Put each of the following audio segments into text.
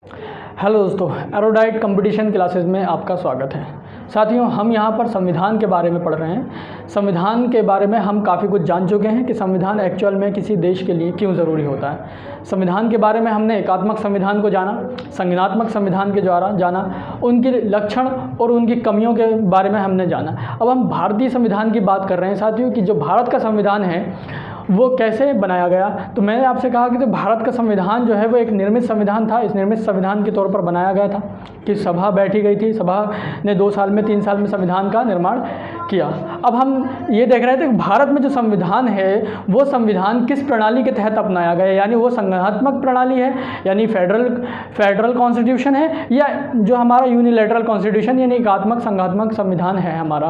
Hello दोस्तों, एरोडाइट competition classes में आपका स्वागत है। साथियों, हम यहाँ पर संविधान के बारे में पढ़ रहे हैं। संविधान के बारे में हम काफ़ी कुछ जान चुके हैं कि संविधान एक्चुअल में किसी देश के लिए क्यों ज़रूरी होता है। संविधान के बारे में हमने एकात्मक संविधान को जाना, संज्ञानात्मक संविधान के द्वारा जाना, उनके लक्षण और उनकी कमियों के बारे में हमने जाना। अब हम भारतीय संविधान की बात कर रहे हैं साथियों कि जो भारत का संविधान है वो कैसे बनाया गया। तो मैंने आपसे कहा कि जो भारत का संविधान जो है वो एक निर्मित संविधान था। इस निर्मित संविधान के तौर पर बनाया गया था कि सभा बैठी गई थी, सभा ने 2 साल में 3 साल में संविधान का निर्माण किया। अब हम ये देख रहे थे कि भारत में जो संविधान है वो संविधान किस प्रणाली के तहत अपनाया गया, यानी वो संघात्मक प्रणाली है, यानी फेडरल कॉन्स्टिट्यूशन है, या जो हमारा यूनिलैटरल कॉन्स्टिट्यूशन यानी एकात्मक संघात्मक संविधान है हमारा।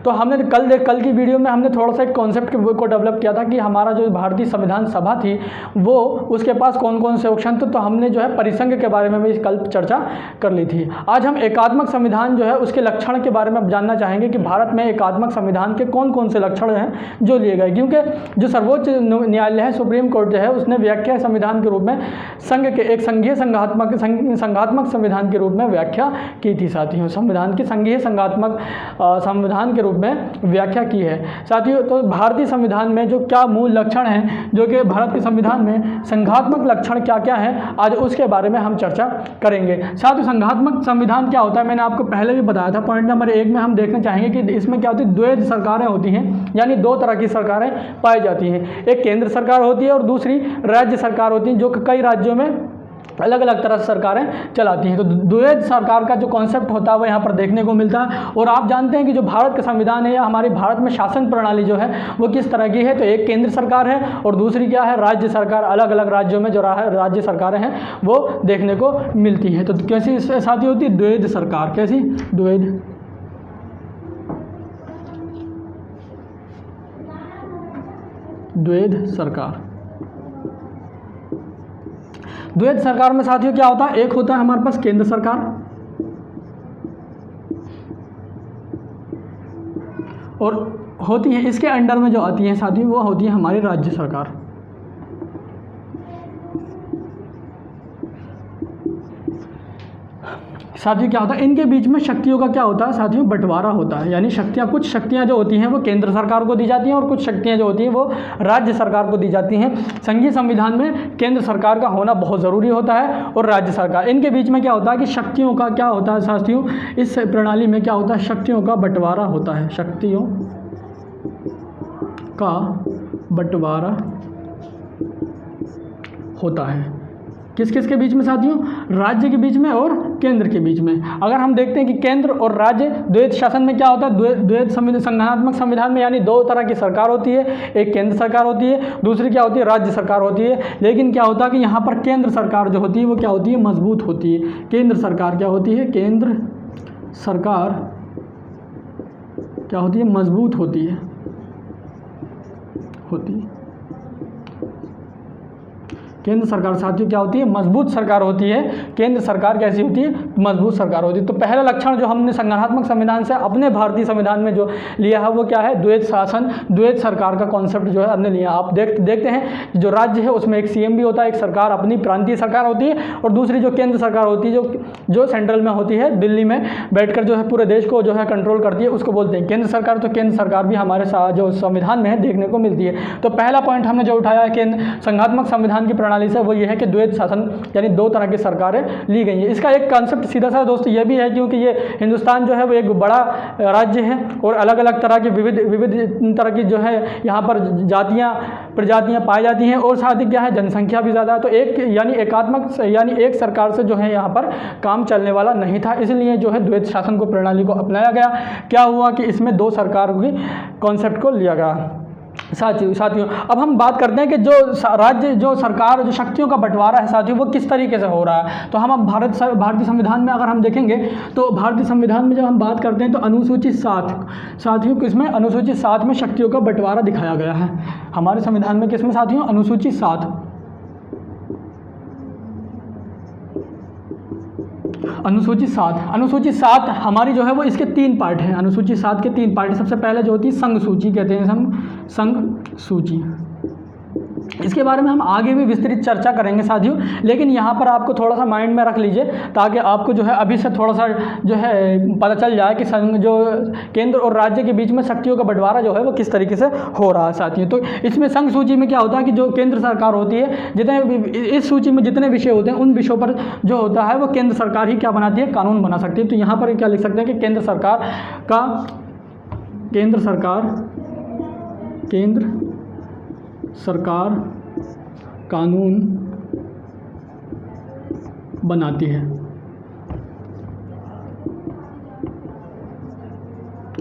तो हमने कल की वीडियो में हमने थोड़ा सा एक कॉन्सेप्ट को डेवलप किया था कि हमारा जो भारतीय संविधान सभा थी वो उसके पास कौन कौन से ऑप्शन थे। तो हमने जो है परिसंघ के बारे में भी कल चर्चा कर ली थी। आज हम एकात्मक संविधान जो है उसके लक्षण के बारे में जानना चाहेंगे कि भारत में एकात्मक संविधान के कौन कौन से लक्षण हैं जो लिए गए, क्योंकि जो सर्वोच्च न्यायालय है, सुप्रीम कोर्ट जो है, उसने व्याख्या संविधान के रूप में संघ के एक संघीय संघात्मक संविधान के रूप में व्याख्या की थी। साथियों, संविधान की संघीय संघात्मक संविधान के रूप में व्याख्या की है। साथियों, तो भारतीय संविधान में जो क्या मूल लक्षण हैं, जो कि भारत के संविधान में संघात्मक लक्षण क्या क्या हैं, आज उसके बारे में हम चर्चा करेंगे। साथ ही संघात्मक संविधान क्या होता है, मैंने आपको पहले भी बताया था। पॉइंट नंबर 1 में हम देखना चाहेंगे कि इसमें क्या होती है, द्वैध सरकारें होती हैं, यानी 2 तरह की सरकारें पाई जाती हैं। एक केंद्र सरकार होती है और दूसरी राज्य सरकार होती है, जो कि कई राज्यों में अलग अलग तरह से सरकारें चलाती हैं। तो द्वैध सरकार का जो कॉन्सेप्ट होता है वो यहाँ पर देखने को मिलता है। और आप जानते हैं कि जो भारत का संविधान है या हमारे भारत में शासन प्रणाली जो है वो किस तरह की है। तो एक केंद्र सरकार है और दूसरी क्या है, राज्य सरकार। अलग अलग राज्यों में जो राज्य सरकारें हैं वो देखने को मिलती हैं। तो कैसी साथी होती है, द्वैध सरकार। कैसी? द्वैध सरकार। द्वैध सरकार में साथियों क्या होता है, एक होता है हमारे पास केंद्र सरकार और होती है इसके अंडर में जो आती है साथियों वो होती है हमारी राज्य सरकार। साथियों क्या होता है, इनके बीच में शक्तियों का क्या होता है साथियों, बंटवारा होता है। यानी कुछ शक्तियां जो होती हैं वो केंद्र सरकार को दी जाती हैं और कुछ शक्तियां जो होती हैं वो राज्य सरकार को दी जाती हैं। संघीय संविधान में केंद्र सरकार का होना बहुत ज़रूरी होता है और राज्य सरकार। इनके बीच में क्या होता है कि शक्तियों का क्या होता है साथियों, इस प्रणाली में क्या होता है, शक्तियों का बंटवारा होता है। शक्तियों का बंटवारा होता है किस किस के बीच में साथियों, राज्य के बीच में और केंद्र के बीच में। अगर हम देखते हैं कि केंद्र और राज्य द्वैध शासन में क्या होता है, द्वैध संघात्मक संविधान में यानी 2 तरह की सरकार होती है। एक केंद्र सरकार होती है, दूसरी क्या होती है, राज्य सरकार होती है। लेकिन क्या होता है कि यहाँ पर केंद्र सरकार जो होती है वो क्या होती है, मजबूत होती है। केंद्र सरकार क्या होती है, केंद्र सरकार क्या होती है, मजबूत होती है। केंद्र सरकार साथियों क्या होती है, मजबूत सरकार होती है। केंद्र सरकार कैसी होती है, मजबूत सरकार होती है। तो पहला लक्षण जो हमने संघात्मक संविधान से अपने भारतीय संविधान में जो लिया है वो क्या है, द्वैध शासन, द्वैध सरकार का कॉन्सेप्ट जो है हमने लिया। आप देखते हैं जो राज्य है उसमें एक सीएम भी होता है, एक सरकार अपनी प्रांतीय सरकार होती है और दूसरी जो केंद्र सरकार होती है जो सेंट्रल में होती है, दिल्ली में बैठकर जो है पूरे देश को जो है कंट्रोल करती है, उसको बोलते हैं केंद्र सरकार। तो केंद्र सरकार भी हमारे जो संविधान में है देखने को मिलती है। तो पहला पॉइंट हमने जो उठाया है केंद्र संघात्मक संविधान की प्रणाली से वो ये है कि द्वैध शासन यानी 2 तरह की सरकारें ली गई हैं। इसका एक कॉन्सेप्ट सीधा सा दोस्तों ये भी है क्योंकि ये हिंदुस्तान जो है वो एक बड़ा राज्य है और अलग अलग तरह की विविध तरह की जो है यहाँ पर जातियाँ प्रजातियाँ पाई जाती हैं और साथ ही क्या है, जनसंख्या भी ज़्यादा है। तो एक सरकार से जो है यहाँ पर काम चलने वाला नहीं था, इसलिए जो है द्वैध शासन को प्रणाली को अपनाया गया। क्या हुआ कि इसमें 2 सरकार की कॉन्सेप्ट को लिया गया। साथियों अब हम बात करते हैं कि जो सरकार जो शक्तियों का बंटवारा है साथियों वो किस तरीके से हो रहा है। तो हम अब भारतीय संविधान में अगर हम देखेंगे तो भारतीय संविधान में जब हम बात करते हैं तो अनुसूची 7 साथियों किसमें, अनुसूची 7 में शक्तियों का बंटवारा दिखाया गया है हमारे संविधान में। किसमें साथियों, अनुसूची 7। अनुसूची 7 हमारी जो है वो इसके 3 पार्ट हैं। अनुसूची 7 के 3 पार्ट। सबसे पहले जो होती है संघ सूची, कहते हैं हम संघ सूची। इसके बारे में हम आगे भी विस्तृत चर्चा करेंगे साथियों, लेकिन यहाँ पर आपको थोड़ा सा माइंड में रख लीजिए ताकि आपको जो है अभी से थोड़ा सा जो है पता चल जाए कि जो केंद्र और राज्य के बीच में शक्तियों का बंटवारा जो है वो किस तरीके से हो रहा है साथियों। तो इसमें संघ सूची में क्या होता है कि जो केंद्र सरकार होती है, जितने इस सूची में जितने विषय होते हैं उन विषयों पर जो होता है वो केंद्र सरकार ही क्या बनाती है, कानून बना सकती है। तो यहाँ पर क्या लिख सकते हैं कि केंद्र सरकार कानून बनाती है।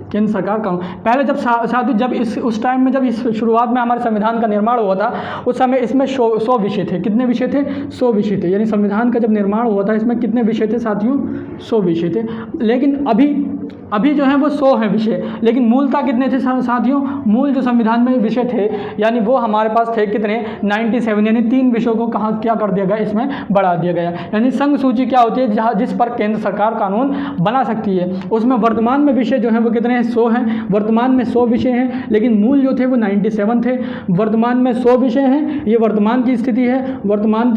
केंद्र सरकार कानून, पहले जब साथियों जब उस टाइम में जब इस शुरुआत में हमारे संविधान का निर्माण हुआ था उस समय इसमें 100 विषय थे। कितने विषय थे? 100 विषय थे। यानी संविधान का जब निर्माण हुआ था इसमें कितने विषय थे साथियों? 100 विषय थे। लेकिन अभी जो है वो 100 हैं विषय, लेकिन मूलतः कितने थे साथियों? मूल जो संविधान में विषय थे यानी वो हमारे पास थे कितने? 97। यानी 3 विषयों को कहाँ क्या कर दिया गया, इसमें बढ़ा दिया गया। यानी संघ सूची क्या होती है? जिस पर केंद्र सरकार कानून बना सकती है। उसमें वर्तमान में विषय जो है वो कितने हैं? 100 हैं। वर्तमान में 100 विषय हैं, लेकिन मूल जो थे वो 97 थे। वर्तमान में 100 विषय हैं, ये वर्तमान की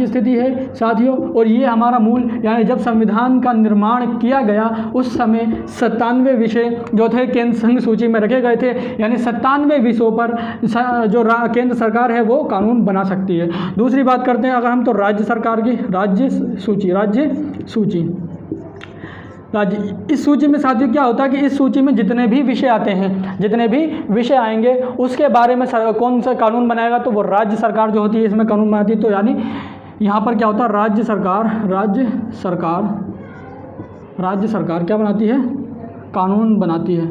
स्थिति है साथियों। और ये हमारा मूल, यानी जब संविधान का निर्माण किया गया उस समय 97 विषय जो थे केंद्र संघ सूची में रखे गए थे। यानी 97 विषयों पर जो केंद्र सरकार है वो कानून बना सकती है। दूसरी बात करते हैं अगर हम, तो राज्य सरकार की राज्य सूची इस सूची में साथियों क्या होता है कि इस सूची में जितने भी विषय आते हैं, जितने भी विषय आएंगे उसके बारे में कौन सा कानून बनाएगा, तो वो राज्य सरकार जो होती है इसमें कानून बनाती है। तो यानी यहाँ पर क्या होता है? राज्य सरकार क्या बनाती है? कानून बनाती है।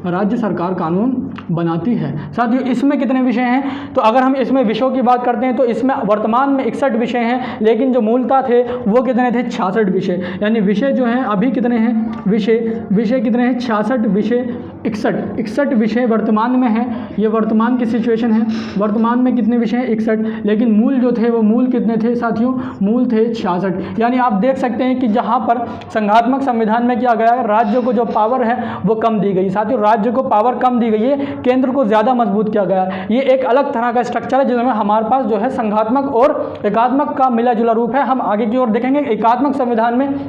राज्य सरकार कानून बनाती है साथियों। इसमें कितने विषय हैं? तो अगर हम इसमें विषयों की बात करते हैं तो इसमें वर्तमान में 61 विषय हैं, लेकिन जो मूलतः थे वो कितने थे? 66 विषय। यानी विषय जो हैं अभी कितने हैं? विषय कितने हैं? 66 विषय। 61 विषय वर्तमान में हैं। ये वर्तमान की सिचुएशन है। वर्तमान में कितने विषय हैं? 61। लेकिन मूल जो थे वो मूल कितने थे साथियों? मूल थे 66। यानी आप देख सकते हैं कि जहाँ पर संघात्मक संविधान में किया गया है, राज्यों को जो पावर है वो कम दी गई साथियों। राज्य को पावर कम दी गई है, केंद्र को ज़्यादा मजबूत किया गया है। ये एक अलग तरह का स्ट्रक्चर है जिसमें हमारे पास जो है संघात्मक और एकात्मक का मिला जुला रूप है। हम आगे की ओर देखेंगे एकात्मक संविधान में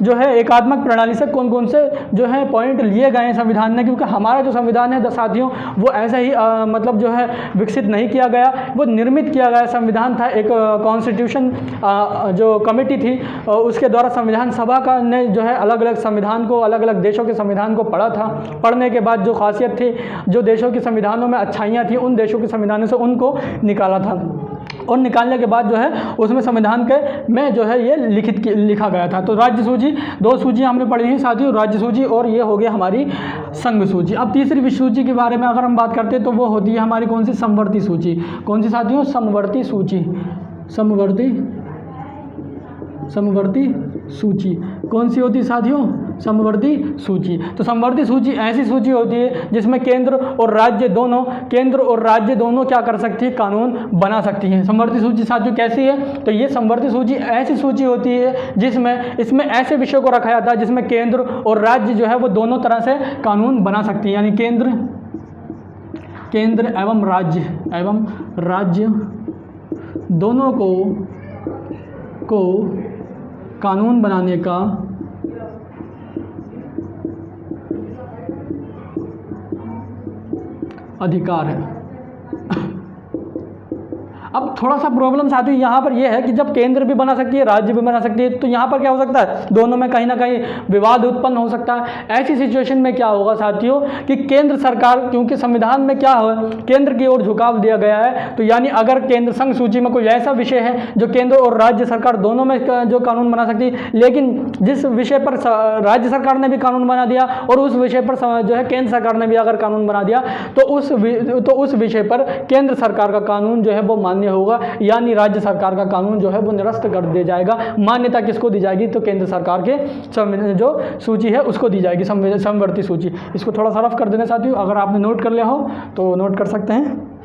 जो है एकात्मक प्रणाली से कौन कौन से जो है पॉइंट लिए गए हैं संविधान ने, क्योंकि हमारा जो संविधान है साथियों वो ऐसा ही मतलब जो है विकसित नहीं किया गया, वो निर्मित किया गया संविधान था। एक कॉन्स्टिट्यूशन जो कमेटी थी उसके द्वारा संविधान सभा का ने जो है अलग अलग संविधान को, अलग अलग देशों के संविधान को पढ़ा था। पढ़ने के बाद जो खासियत थी, जो देशों के संविधानों में अच्छाइयाँ थी, उन देशों के संविधानों से उनको निकाला था और निकालने के बाद जो है उसमें संविधान के में जो है ये लिखा गया था। तो राज्य सूची, 2 सूची हमने पढ़ी हैं साथियों, राज्य सूची और ये हो गया हमारी संघ सूची। अब तीसरी विश्व सूची के बारे में अगर हम बात करते हैं तो वो होती है हमारी कौन सी? समवर्ती सूची। कौन सी साथियों? समवर्ती सूची। समवर्ती सूची कौन सी होती है साथियों? समवर्ती सूची। तो समवर्ती सूची ऐसी सूची होती है जिसमें केंद्र और राज्य दोनों क्या कर सकती है? कानून बना सकती हैं। समवर्ती सूची साथियों कैसी है? तो ये समवर्ती सूची ऐसी सूची होती है जिसमें इसमें ऐसे विषयों को रखा जाता है जिसमें केंद्र और राज्य जो है वो दोनों तरह से कानून बना सकती हैं। यानी केंद्र एवं राज्य दोनों को कानून बनाने का अधिकार है। अब थोड़ा सा प्रॉब्लम साथियों यहाँ पर यह है कि जब केंद्र भी बना सकती है, राज्य भी बना सकती है, तो यहाँ पर क्या हो सकता है? दोनों में कहीं ना कहीं विवाद उत्पन्न हो सकता है। ऐसी सिचुएशन में क्या होगा साथियों कि केंद्र सरकार, क्योंकि संविधान में क्या हो, केंद्र की ओर झुकाव दिया गया है, तो यानी अगर केंद्र संघ सूची में कोई ऐसा विषय है जो केंद्र और राज्य सरकार दोनों में जो कानून बना सकती है, लेकिन जिस विषय पर राज्य सरकार ने भी कानून बना दिया और उस विषय पर जो है केंद्र सरकार ने भी अगर कानून बना दिया, तो उस विषय पर केंद्र सरकार का कानून जो है वो मान्य होगा, यानी राज्य सरकार का कानून जो है वो निरस्त कर दिया जाएगा। मान्यता किसको दी जाएगी? तो केंद्र सरकार के जो सूची है उसको दी जाएगी, समवर्ती सूची। इसको थोड़ा सा रफ कर देना साथियों, अगर आपने नोट कर लिया हो तो नोट कर सकते हैं।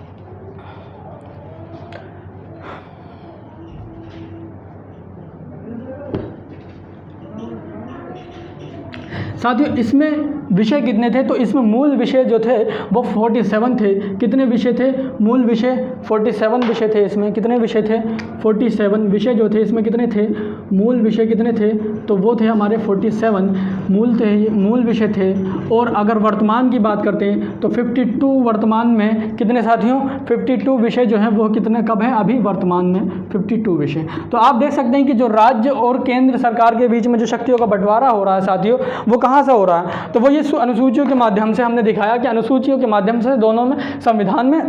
साथियों इसमें विषय कितने थे, तो इसमें मूल विषय जो थे वो 47 थे। कितने विषय थे, मूल विषय 47 विषय थे। इसमें कितने विषय थे, 47 विषय जो थे इसमें कितने थे, मूल विषय कितने थे, तो वो थे हमारे 47 मूल विषय थे। और अगर वर्तमान की बात करते हैं तो 52 वर्तमान में कितने साथियों, 52 विषय जो हैं वो कितने कब हैं, अभी वर्तमान में 52 विषय। तो आप देख सकते हैं कि जो राज्य और केंद्र सरकार के बीच में जो शक्तियों का बंटवारा हो रहा है साथियों, वो कहाँ से हो रहा है, तो वो ये अनुसूचियों के माध्यम से हमने दिखाया कि अनुसूचियों के माध्यम से दोनों में संविधान में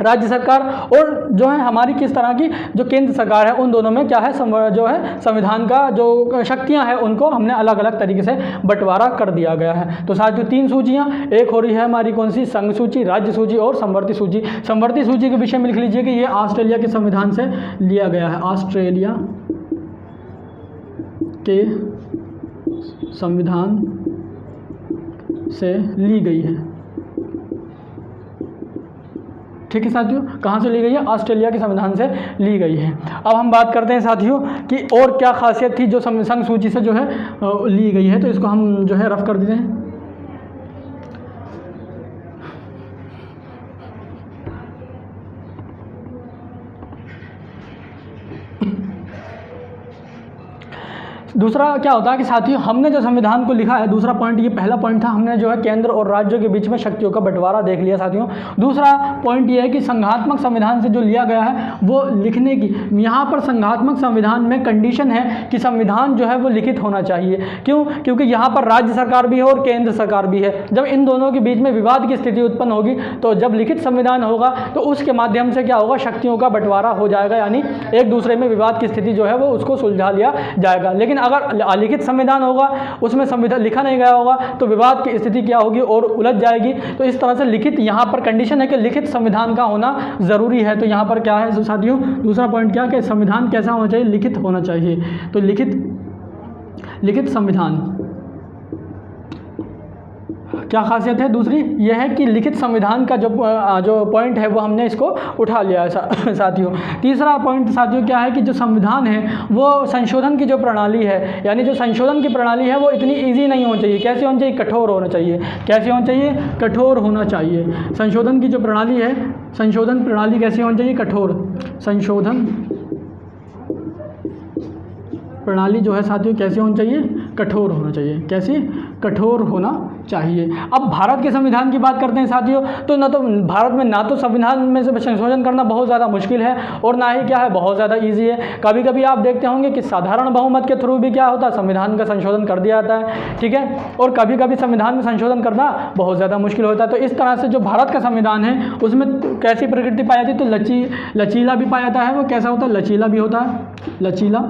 राज्य सरकार और जो है हमारी किस तरह की जो केंद्र सरकार है उन दोनों में क्या है, जो है संविधान का जो शक्तियां हैं उनको हमने अलग अलग तरीके से बंटवारा कर दिया गया है। तो साथियों 3 सूचियां, एक हो रही है हमारी कौन सी, संघ सूची, राज्य सूची और संवर्ती सूची। संवर्ती सूची के विषय में लिख लीजिए कि ये ऑस्ट्रेलिया के संविधान से लिया गया है, ऑस्ट्रेलिया के संविधान से ली गई है। ठीक है साथियों, कहाँ से ली गई है, ऑस्ट्रेलिया के संविधान से ली गई है। अब हम बात करते हैं साथियों कि और क्या खासियत थी जो संघ सूची से जो है ली गई है, तो इसको हम जो है रफ कर देते हैं। दूसरा क्या होता है कि साथियों हमने जो संविधान को लिखा है, दूसरा पॉइंट, ये पहला पॉइंट था, हमने जो है केंद्र और राज्यों के बीच में शक्तियों का बंटवारा देख लिया साथियों। दूसरा पॉइंट ये है कि संघात्मक संविधान से जो लिया गया है वो लिखने की, यहाँ पर संघात्मक संविधान में कंडीशन है कि संविधान जो है वो लिखित होना चाहिए। क्यों, क्योंकि यहाँ पर राज्य सरकार भी है और केंद्र सरकार भी है। जब इन दोनों के बीच में विवाद की स्थिति उत्पन्न होगी तो जब लिखित संविधान होगा तो उसके माध्यम से क्या होगा, शक्तियों का बंटवारा हो जाएगा, यानी एक दूसरे में विवाद की स्थिति जो है वो उसको सुलझा लिया जाएगा। लेकिन अगर अलिखित संविधान होगा, उसमें संविधान लिखा नहीं गया होगा, तो विवाद की स्थिति क्या होगी और उलझ जाएगी। तो इस तरह से लिखित, यहाँ पर कंडीशन है कि लिखित संविधान का होना ज़रूरी है। तो यहाँ पर क्या है साथियों, दूसरा पॉइंट क्या, कि संविधान कैसा होना चाहिए, लिखित होना चाहिए। तो लिखित संविधान क्या खासियत है, दूसरी यह है कि लिखित संविधान का जो पॉइंट है वो हमने इसको उठा लिया है साथियों। तीसरा पॉइंट साथियों क्या है कि जो संविधान है वो संशोधन की जो प्रणाली है, यानी जो संशोधन की प्रणाली है वो इतनी इजी नहीं होनी चाहिए। कैसे होनी चाहिए, कठोर होना चाहिए। कैसे होना चाहिए, कठोर होना चाहिए। संशोधन की जो प्रणाली है, संशोधन प्रणाली कैसी होनी चाहिए, कठोर। संशोधन प्रणाली जो है साथियों कैसे होनी चाहिए, कठोर होना चाहिए। कैसे, कठोर होना चाहिए। अब भारत के संविधान की बात करते हैं साथियों, तो ना तो भारत में ना तो संविधान में से संशोधन करना बहुत ज़्यादा मुश्किल है और ना ही क्या है, बहुत ज़्यादा ईजी है। कभी कभी आप देखते होंगे कि साधारण बहुमत के थ्रू भी क्या होता है, संविधान का संशोधन कर दिया जाता है। ठीक है, और कभी कभी संविधान में संशोधन करना बहुत ज़्यादा मुश्किल होता है। तो इस तरह से जो भारत का संविधान है उसमें कैसी प्रकृति पाई जाती है, तो लचीला भी पाया जाता है। वो कैसा होता है, लचीला भी होता है, लचीला।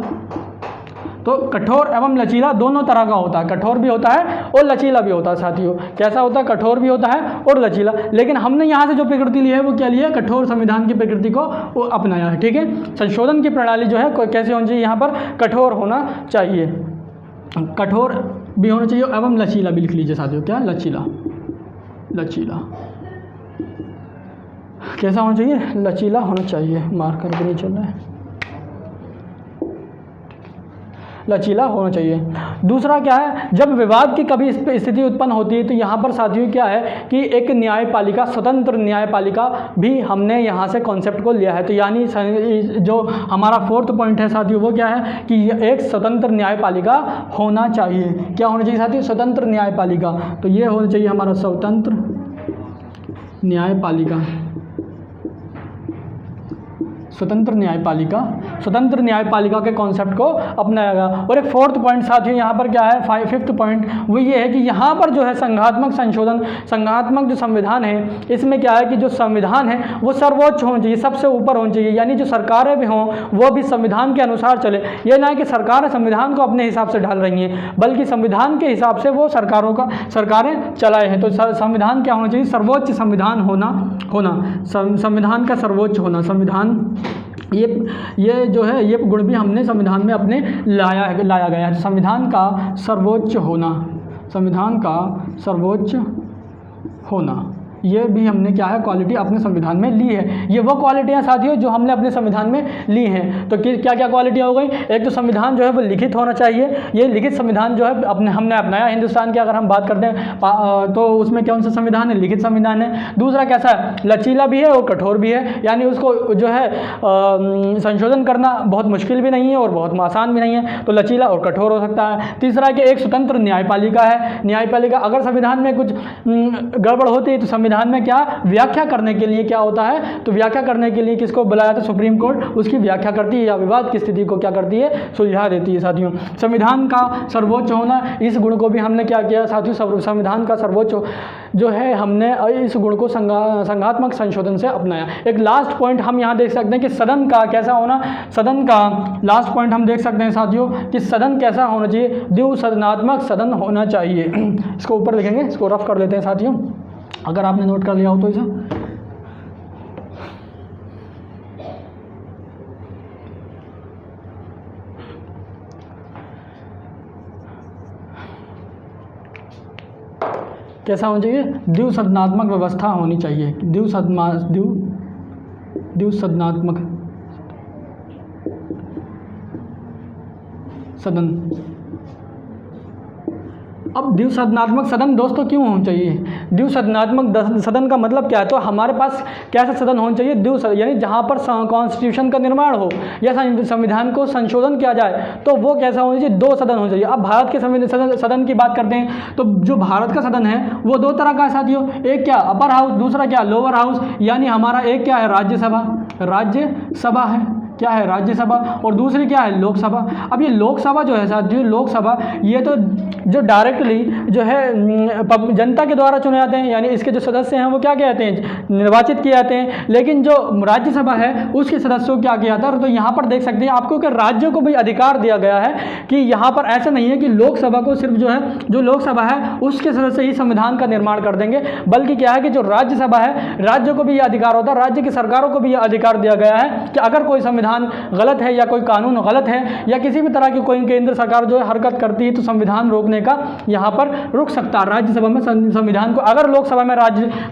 तो कठोर एवं लचीला दोनों तरह का होता है, कठोर भी होता है और लचीला भी होता है साथियों। कैसा होता है, कठोर भी होता है और लचीला। लेकिन हमने यहाँ से जो प्रकृति ली है वो क्या लिया है, कठोर संविधान की प्रकृति को वो अपनाया है। ठीक है, संशोधन की प्रणाली जो है कैसे होनी चाहिए, यहाँ पर कठोर होना चाहिए, कठोर भी होना चाहिए एवं लचीला भी लिख लीजिए साथियों। क्या, लचीला, लचीला कैसा होना चाहिए, लचीला होना चाहिए। मार्कर भी नहीं चल रहा है, लचीला होना चाहिए। दूसरा क्या है, जब विवाद की कभी स्थिति उत्पन्न होती है तो यहाँ पर साथियों क्या है कि एक न्यायपालिका, स्वतंत्र न्यायपालिका भी हमने यहाँ से कॉन्सेप्ट को लिया है। तो यानी जो हमारा 4th पॉइंट है साथियों वो क्या है कि एक स्वतंत्र न्यायपालिका होना चाहिए। क्या होना चाहिए साथियों, स्वतंत्र न्यायपालिका। तो ये होना चाहिए हमारा स्वतंत्र न्यायपालिका, स्वतंत्र न्यायपालिका, स्वतंत्र न्यायपालिका के कॉन्सेप्ट को अपनाया गया। और एक 4th पॉइंट साथियों यहाँ पर क्या है, 5th पॉइंट वो ये है कि यहाँ पर जो है संघात्मक संशोधन, संघात्मक जो संविधान है इसमें क्या है कि जो संविधान है वो सर्वोच्च होना चाहिए, सबसे ऊपर होना चाहिए। यानी जो सरकारें भी हों वो भी संविधान के अनुसार चले। ये ना है कि सरकारें संविधान को अपने हिसाब से ढाल रही हैं, बल्कि संविधान के हिसाब से वो सरकारें चलाए हैं। तो संविधान क्या होना चाहिए, सर्वोच्च संविधान होना, संविधान का सर्वोच्च होना। संविधान ये जो है ये गुण भी हमने संविधान में अपने लाया गया है। संविधान का सर्वोच्च होना, संविधान का सर्वोच्च होना, ये भी हमने क्या है क्वालिटी अपने संविधान में ली है। ये वो क्वालिटियाँ साथियों जो हमने अपने संविधान में ली हैं। तो क्या क्या क्वालिटियाँ हो गई? एक तो संविधान जो है वो लिखित होना चाहिए। ये लिखित संविधान जो है हमने अपनाया हिंदुस्तान की अगर हम बात करते हैं तो उसमें कौन सा संविधान है? लिखित संविधान है। दूसरा कैसा है? लचीला भी है और कठोर भी है, यानी उसको जो है संशोधन करना बहुत मुश्किल भी नहीं है और बहुत आसान भी नहीं है, तो लचीला और कठोर हो सकता है। तीसरा कि एक स्वतंत्र न्यायपालिका है। न्यायपालिका अगर संविधान में कुछ गड़बड़ होती है तो संविधान में क्या व्याख्या करने के लिए क्या होता है? तो व्याख्या करने के लिए किसको बुलाया था? सुप्रीम कोर्ट उसकी व्याख्या करती है या विवाद की स्थिति को क्या करती है? सुलझा देती है साथियों। संविधान का सर्वोच्च होना, इस गुण को भी हमने क्या किया साथियों? संविधान का सर्वोच्च जो है हमने इस गुण को संघात्मक संशोधन से अपनाया। एक लास्ट पॉइंट हम यहाँ देख सकते हैं कि सदन का कैसा होना। सदन का लास्ट पॉइंट हम देख सकते हैं साथियों कि सदन कैसा होना चाहिए? द्विसदनात्मक सदन होना चाहिए। इसको ऊपर लिखेंगे, इसको रफ कर लेते हैं साथियों, अगर आपने नोट कर लिया हो तो इसे। कैसा होना चाहिए? द्विसदनात्मक व्यवस्था होनी चाहिए। द्विसदनात्मक सदन। अब द्विसदनात्मक सदन दोस्तों क्यों होना चाहिए? द्विसदनात्मक सदन का मतलब क्या है? तो हमारे पास कैसा सदन होना चाहिए? द्विसदन, यानी जहाँ पर कॉन्स्टिट्यूशन का निर्माण हो या संविधान को संशोधन किया जाए तो वो कैसा होना चाहिए? दो सदन होना चाहिए। अब भारत के सदन की बात करते हैं तो जो भारत का सदन है वो दो तरह का है साथियों। एक क्या अपर हाउस, दूसरा क्या लोअर हाउस। यानी हमारा एक क्या है? राज्यसभा है, क्या है? राज्यसभा। और दूसरी क्या है? लोकसभा। अब ये लोकसभा जो है साथियों, लोकसभा ये तो जो डायरेक्टली जो है जनता के द्वारा चुने जाते हैं, यानी इसके जो सदस्य हैं वो क्या कहते हैं? निर्वाचित किए जाते हैं। लेकिन जो राज्यसभा है उसके सदस्यों को क्या किया जाता है? तो यहाँ पर देख सकते हैं आपको कि राज्यों को भी अधिकार दिया गया है कि यहाँ पर ऐसा नहीं है कि लोकसभा को सिर्फ जो है जो लोकसभा है उसके सदस्य ही संविधान का निर्माण कर देंगे, बल्कि क्या है कि जो राज्यसभा है राज्यों को भी यह अधिकार होता है, राज्य की सरकारों को भी यह अधिकार दिया गया है कि अगर कोई संविधान गलत है या कोई कानून गलत है या किसी भी तरह की कोई केंद्र सरकार जो है हरकत करती है तो संविधान रोकने का यहाँ पर रुक सकता है राज्यसभा में संविधान को। अगर लोकसभा में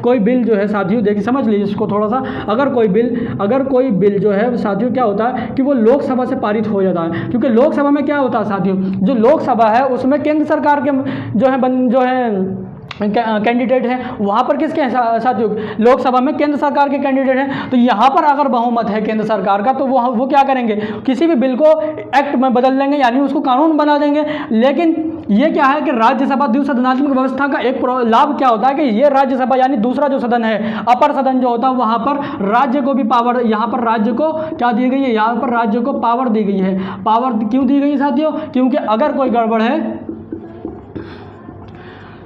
कोई बिल जो है साथियों, देखिए समझ लीजिए इसको थोड़ा सा, अगर कोई बिल जो है साथियों क्या होता है कि वो लोकसभा से पारित हो जाता है, क्योंकि लोकसभा में क्या होता है साथियों, जो लोकसभा है उसमें केंद्र सरकार के जो है कैंडिडेट हैं, वहाँ पर किसके हैं साथियों? लोकसभा में केंद्र सरकार के कैंडिडेट हैं। तो यहाँ पर अगर बहुमत है केंद्र सरकार का तो वो क्या करेंगे? किसी भी बिल को एक्ट में बदल देंगे, यानी उसको कानून बना देंगे। लेकिन ये क्या है कि राज्यसभा द्विसदनात्मक व्यवस्था का एक लाभ क्या होता है कि ये राज्यसभा यानी दूसरा जो सदन है, अपर सदन जो होता है, वहाँ पर राज्य को भी पावर, यहाँ पर राज्य को क्या दी गई है? यहाँ पर राज्य को पावर दी गई है। पावर क्यों दी गई है साथियों? क्योंकि अगर कोई गड़बड़ है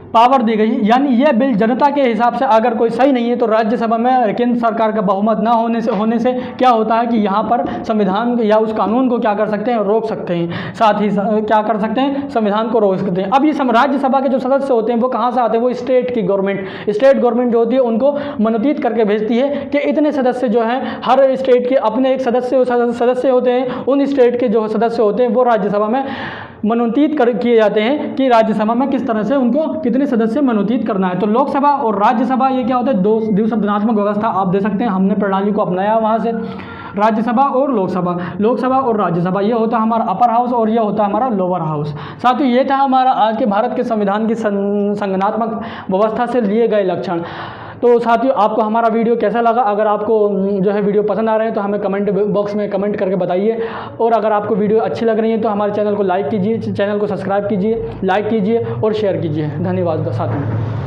पावर दी गई, यानी यह बिल जनता के हिसाब से अगर कोई सही नहीं है तो राज्यसभा में केंद्र सरकार का बहुमत ना होने से क्या होता है कि यहाँ पर संविधान या उस कानून को क्या कर सकते हैं? रोक सकते हैं। साथ ही क्या कर सकते हैं? संविधान को रोक सकते हैं। अब ये राज्यसभा के जो सदस्य होते हैं वो कहाँ से आते हैं? वो स्टेट गवर्नमेंट जो होती है उनको मनोनीत करके भेजती है कि इतने सदस्य जो हैं, हर स्टेट के अपने एक सदस्य होते हैं, उन स्टेट के जो सदस्य होते हैं वो राज्यसभा में मनोनीत किए जाते हैं कि राज्यसभा में किस तरह से उनको कितने सदस्य मनोनीत करना है। तो लोकसभा और राज्यसभा ये क्या होता है? दो द्विसदनात्मक व्यवस्था आप दे सकते हैं। हमने प्रणाली को अपनाया वहाँ से। राज्यसभा और लोकसभा और राज्यसभा, ये होता है हमारा अपर हाउस और ये होता है हमारा लोअर हाउस। साथियों ये था हमारा आज के भारत के संविधान की संगठनात्मक व्यवस्था से लिए गए लक्षण। तो साथियों आपको हमारा वीडियो कैसा लगा? अगर आपको जो है वीडियो पसंद आ रहे हैं तो हमें कमेंट बॉक्स में कमेंट करके बताइए, और अगर आपको वीडियो अच्छी लग रही है तो हमारे चैनल को लाइक कीजिए, चैनल को सब्सक्राइब कीजिए, लाइक कीजिए और शेयर कीजिए। धन्यवाद साथियों।